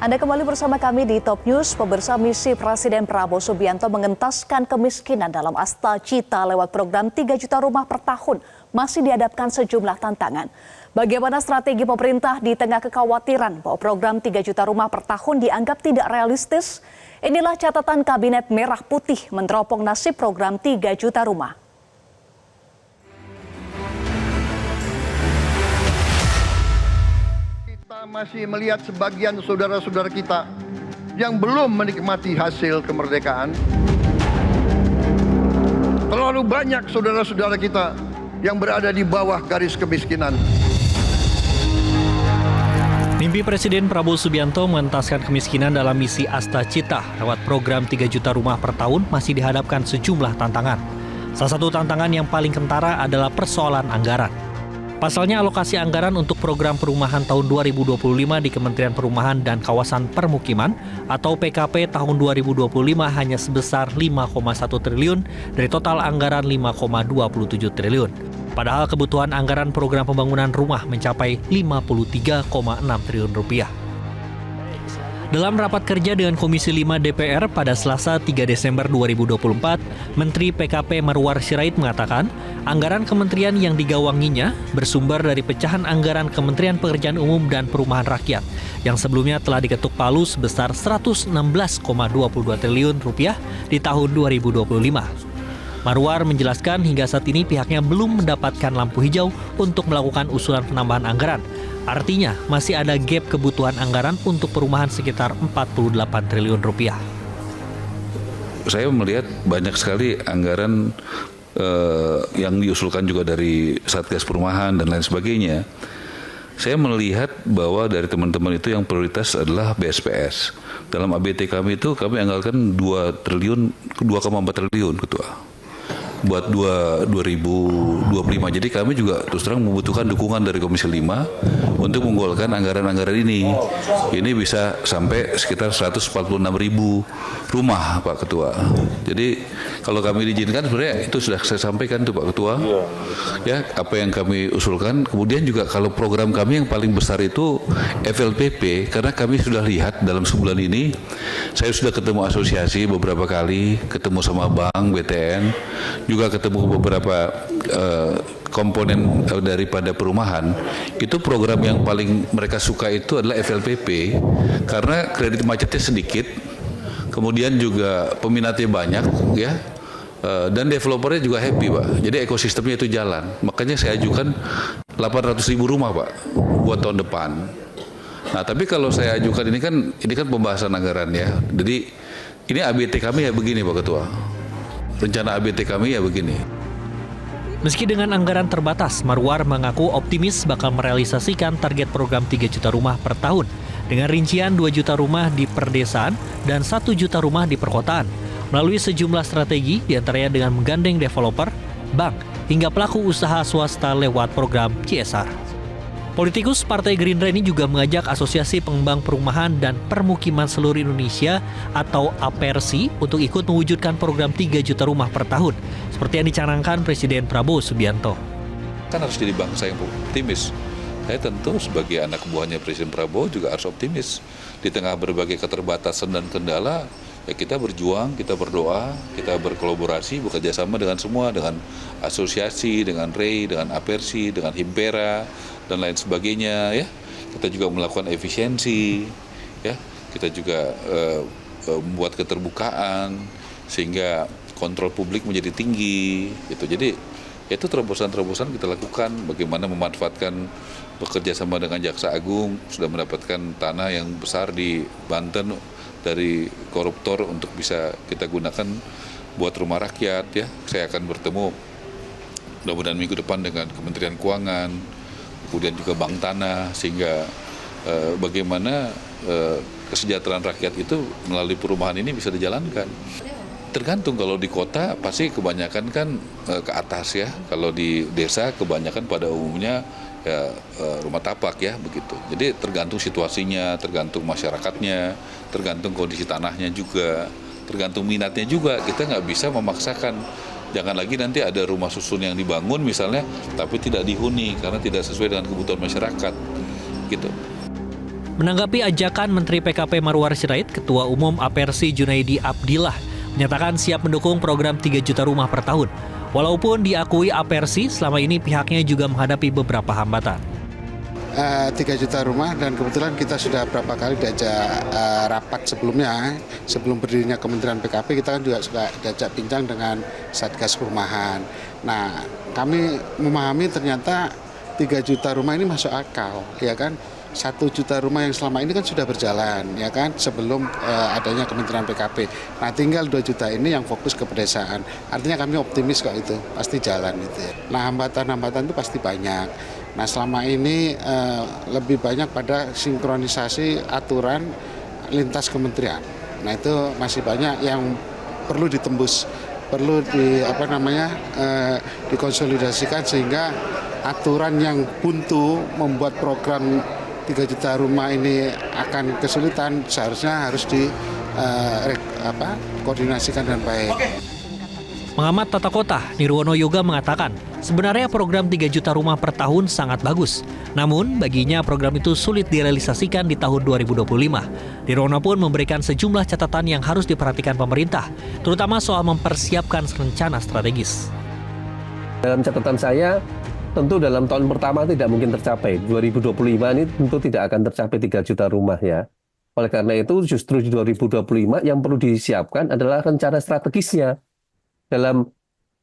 Anda kembali bersama kami di Top News. Pemirsa, misi Presiden Prabowo Subianto mengentaskan kemiskinan dalam Asta Cita lewat program 3 juta rumah per tahun masih dihadapkan sejumlah tantangan. Bagaimana strategi pemerintah di tengah kekhawatiran bahwa program 3 juta rumah per tahun dianggap tidak realistis? Inilah catatan Kabinet Merah Putih meneropong nasib program 3 juta rumah. Masih melihat sebagian saudara-saudara kita yang belum menikmati hasil kemerdekaan. Terlalu banyak saudara-saudara kita yang berada di bawah garis kemiskinan. Mimpi Presiden Prabowo Subianto mengentaskan kemiskinan dalam misi Asta Cita lewat program 3 juta rumah per tahun masih dihadapkan sejumlah tantangan. Salah satu tantangan yang paling kentara adalah persoalan anggaran. Pasalnya alokasi anggaran untuk program perumahan tahun 2025 di Kementerian Perumahan dan Kawasan Permukiman atau PKP tahun 2025 hanya sebesar 5,1 triliun dari total anggaran 5,27 triliun. Padahal kebutuhan anggaran program pembangunan rumah mencapai 53,6 triliun rupiah. Dalam rapat kerja dengan Komisi 5 DPR pada Selasa 3 Desember 2024, Menteri PKP Marwar Sirait mengatakan, anggaran kementerian yang digawanginya bersumber dari pecahan anggaran Kementerian Pekerjaan Umum dan Perumahan Rakyat yang sebelumnya telah diketuk palu sebesar 116,22 triliun rupiah di tahun 2025. Marwar menjelaskan hingga saat ini pihaknya belum mendapatkan lampu hijau untuk melakukan usulan penambahan anggaran. Artinya masih ada gap kebutuhan anggaran untuk perumahan sekitar 48 triliun rupiah. Saya melihat banyak sekali anggaran yang diusulkan juga dari Satgas Perumahan dan lain sebagainya. Saya melihat bahwa dari teman-teman itu yang prioritas adalah BSPS. Dalam ABT kami itu kami anggarkan 2,4 triliun Ketua. Buat 2025. Jadi kami juga terus terang membutuhkan dukungan dari Komisi 5 untuk menggolkan anggaran-anggaran ini. Ini bisa sampai sekitar 146.000 rumah, Pak Ketua. Jadi kalau kami diizinkan sebenarnya itu sudah saya sampaikan tuh Pak Ketua. Ya, apa yang kami usulkan. Kemudian juga kalau program kami yang paling besar itu FLPP, karena kami sudah lihat dalam sebulan ini saya sudah ketemu asosiasi beberapa kali, ketemu sama bank, BTN, juga ketemu beberapa komponen daripada perumahan. Itu program yang paling mereka suka itu adalah FLPP karena kredit macetnya sedikit, kemudian juga peminatnya banyak, ya, dan developernya juga happy, Pak. Jadi ekosistemnya itu jalan. Makanya saya ajukan 800.000 rumah, Pak, buat tahun depan. Nah, tapi kalau saya ajukan ini kan pembahasan anggaran, ya. Jadi ini ABT kami ya begini, Pak Ketua. Rencana ABT kami ya begini. Meski dengan anggaran terbatas, Marwar mengaku optimis bakal merealisasikan target program 3 juta rumah per tahun dengan rincian 2 juta rumah di perdesaan dan 1 juta rumah di perkotaan melalui sejumlah strategi diantaranya dengan menggandeng developer, bank, hingga pelaku usaha swasta lewat program CSR. Politikus Partai Gerindra ini juga mengajak Asosiasi Pengembang Perumahan dan Permukiman Seluruh Indonesia atau APERSI untuk ikut mewujudkan program 3 juta rumah per tahun, seperti yang dicanangkan Presiden Prabowo Subianto. Kan harus jadi bangsa yang optimis. Saya tentu sebagai anak buahnya Presiden Prabowo juga harus optimis. Di tengah berbagai keterbatasan dan kendala, ya kita berjuang, kita berdoa, kita berkolaborasi, bekerja sama dengan semua, dengan asosiasi, dengan REI, dengan APERSI, dengan Himpera, dan lain sebagainya, ya. Kita juga melakukan efisiensi, ya. Kita juga membuat keterbukaan sehingga kontrol publik menjadi tinggi, gitu. Jadi itu terobosan-terobosan kita lakukan, bagaimana memanfaatkan bekerja sama dengan Jaksa Agung, sudah mendapatkan tanah yang besar di Banten dari koruptor untuk bisa kita gunakan buat rumah rakyat, ya. Saya akan bertemu mudah-mudahan minggu depan dengan Kementerian Keuangan, kemudian juga Bank Tanah, sehingga bagaimana kesejahteraan rakyat itu melalui perumahan ini bisa dijalankan. Tergantung, kalau di kota pasti kebanyakan kan ke atas, ya. Kalau di desa kebanyakan pada umumnya ya rumah tapak, ya, begitu. Jadi tergantung situasinya, tergantung masyarakatnya, tergantung kondisi tanahnya juga, tergantung minatnya juga. Kita nggak bisa memaksakan. Jangan lagi nanti ada rumah susun yang dibangun misalnya, tapi tidak dihuni karena tidak sesuai dengan kebutuhan masyarakat, gitu. Menanggapi ajakan Menteri PKP Marwar Sirait, Ketua Umum Apersi Junaidi Abdillah menyatakan siap mendukung program 3 juta rumah per tahun. Walaupun diakui Apersi, selama ini pihaknya juga menghadapi beberapa hambatan. 3 juta rumah, dan kebetulan kita sudah berapa kali diajak rapat sebelumnya, sebelum berdirinya Kementerian PKP, kita kan juga sudah diajak bincang dengan Satgas Perumahan. Nah, kami memahami ternyata 3 juta rumah ini masuk akal, ya kan? 1 juta rumah yang selama ini kan sudah berjalan, ya kan, sebelum adanya Kementerian PKP. Nah, tinggal 2 juta ini yang fokus ke pedesaan. Artinya kami optimis kok itu, pasti jalan itu ya. Nah, hambatan-hambatan itu pasti banyak. Nah, selama ini lebih banyak pada sinkronisasi aturan lintas kementerian. Nah, itu masih banyak yang perlu ditembus, perlu dikonsolidasikan sehingga aturan yang buntu membuat program 3 juta rumah ini akan kesulitan, seharusnya harus koordinasikan dengan baik. Pengamat tata kota Nirwono Yoga mengatakan, sebenarnya program 3 juta rumah per tahun sangat bagus. Namun, baginya program itu sulit direalisasikan di tahun 2025. Nirwono pun memberikan sejumlah catatan yang harus diperhatikan pemerintah, terutama soal mempersiapkan rencana strategis. Dalam catatan saya, tentu dalam tahun pertama tidak mungkin tercapai. 2025 ini tentu tidak akan tercapai 3 juta rumah ya. Oleh karena itu justru di 2025 yang perlu disiapkan adalah rencana strategisnya. Dalam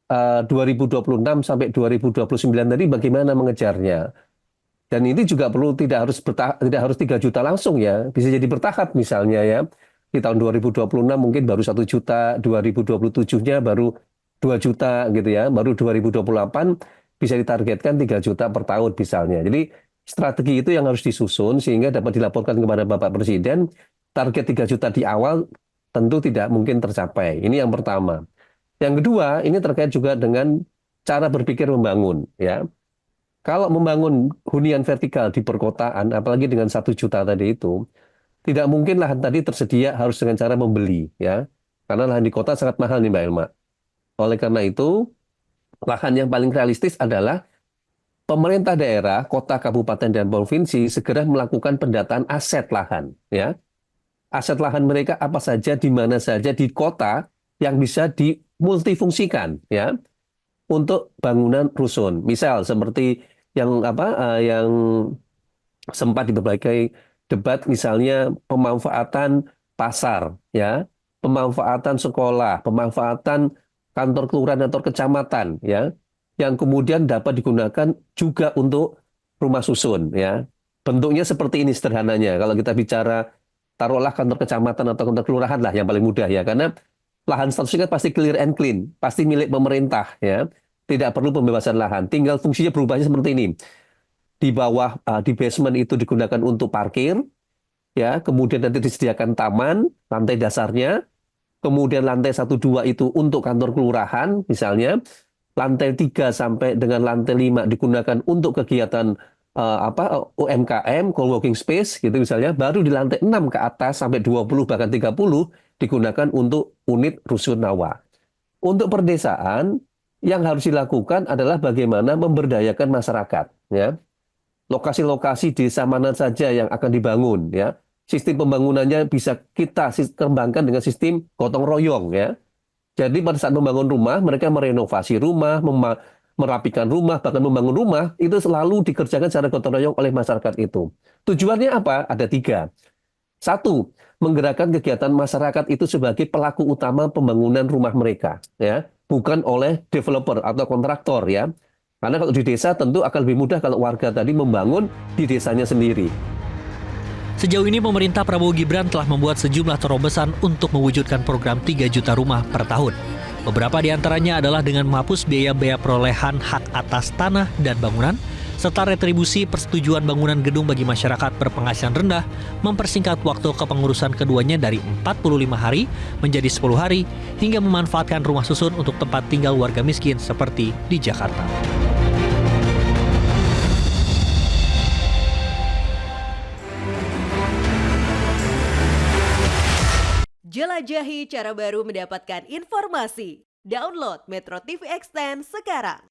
2026 sampai 2029 tadi bagaimana mengejarnya. Dan ini juga perlu tidak harus 3 juta langsung ya. Bisa jadi bertahap misalnya ya. Di tahun 2026 mungkin baru 1 juta, 2027-nya baru 2 juta gitu ya. Baru 2028 bisa ditargetkan 3 juta per tahun misalnya. Jadi strategi itu yang harus disusun sehingga dapat dilaporkan kepada Bapak Presiden. Target 3 juta di awal tentu tidak mungkin tercapai. Ini yang pertama. Yang kedua, ini terkait juga dengan cara berpikir membangun. Ya. Kalau membangun hunian vertikal di perkotaan, apalagi dengan 1 juta tadi itu, tidak mungkin lahan tadi tersedia harus dengan cara membeli. Ya. Karena lahan di kota sangat mahal nih Mbak Elma. Oleh karena itu, lahan yang paling realistis adalah pemerintah daerah, kota, kabupaten, dan provinsi segera melakukan pendataan aset lahan. Ya. Aset lahan mereka apa saja, di mana saja di kota yang bisa dimultifungsikan ya, untuk bangunan rusun. Misal seperti yang sempat di berbagai debat, misalnya pemanfaatan pasar, ya, pemanfaatan sekolah, pemanfaatan kantor kelurahan atau kecamatan ya, yang kemudian dapat digunakan juga untuk rumah susun ya. Bentuknya seperti ini sederhananya. Kalau kita bicara taruhlah kantor kecamatan atau kantor kelurahan lah yang paling mudah ya, karena lahan statusnya pasti clear and clean, pasti milik pemerintah ya. Tidak perlu pembebasan lahan, tinggal fungsinya berubahnya seperti ini. Di bawah di basement itu digunakan untuk parkir ya, kemudian nanti disediakan taman lantai dasarnya. Kemudian lantai 1, 2 itu untuk kantor kelurahan misalnya. Lantai 3 sampai dengan lantai 5 digunakan untuk kegiatan UMKM, co-working space gitu misalnya. Baru di lantai 6 ke atas sampai 20 bahkan 30 digunakan untuk unit rusunawa. Untuk perdesaan yang harus dilakukan adalah bagaimana memberdayakan masyarakat ya. Lokasi-lokasi desa mana saja yang akan dibangun ya. Sistem pembangunannya bisa kita kembangkan dengan sistem gotong royong ya. Jadi pada saat membangun rumah, mereka merenovasi rumah, merapikan rumah, bahkan membangun rumah, itu selalu dikerjakan secara gotong royong oleh masyarakat itu. Tujuannya apa? Ada 3. 1, menggerakkan kegiatan masyarakat itu sebagai pelaku utama pembangunan rumah mereka ya, bukan oleh developer atau kontraktor ya. Karena kalau di desa tentu akan lebih mudah kalau warga tadi membangun di desanya sendiri. Sejauh ini pemerintah Prabowo Gibran telah membuat sejumlah terobosan untuk mewujudkan program 3 juta rumah per tahun. Beberapa di antaranya adalah dengan menghapus biaya-biaya perolehan hak atas tanah dan bangunan, serta retribusi persetujuan bangunan gedung bagi masyarakat berpenghasilan rendah, mempersingkat waktu kepengurusan keduanya dari 45 hari menjadi 10 hari, hingga memanfaatkan rumah susun untuk tempat tinggal warga miskin seperti di Jakarta. Jelajahi cara baru mendapatkan informasi. Download Metro TV Extend sekarang.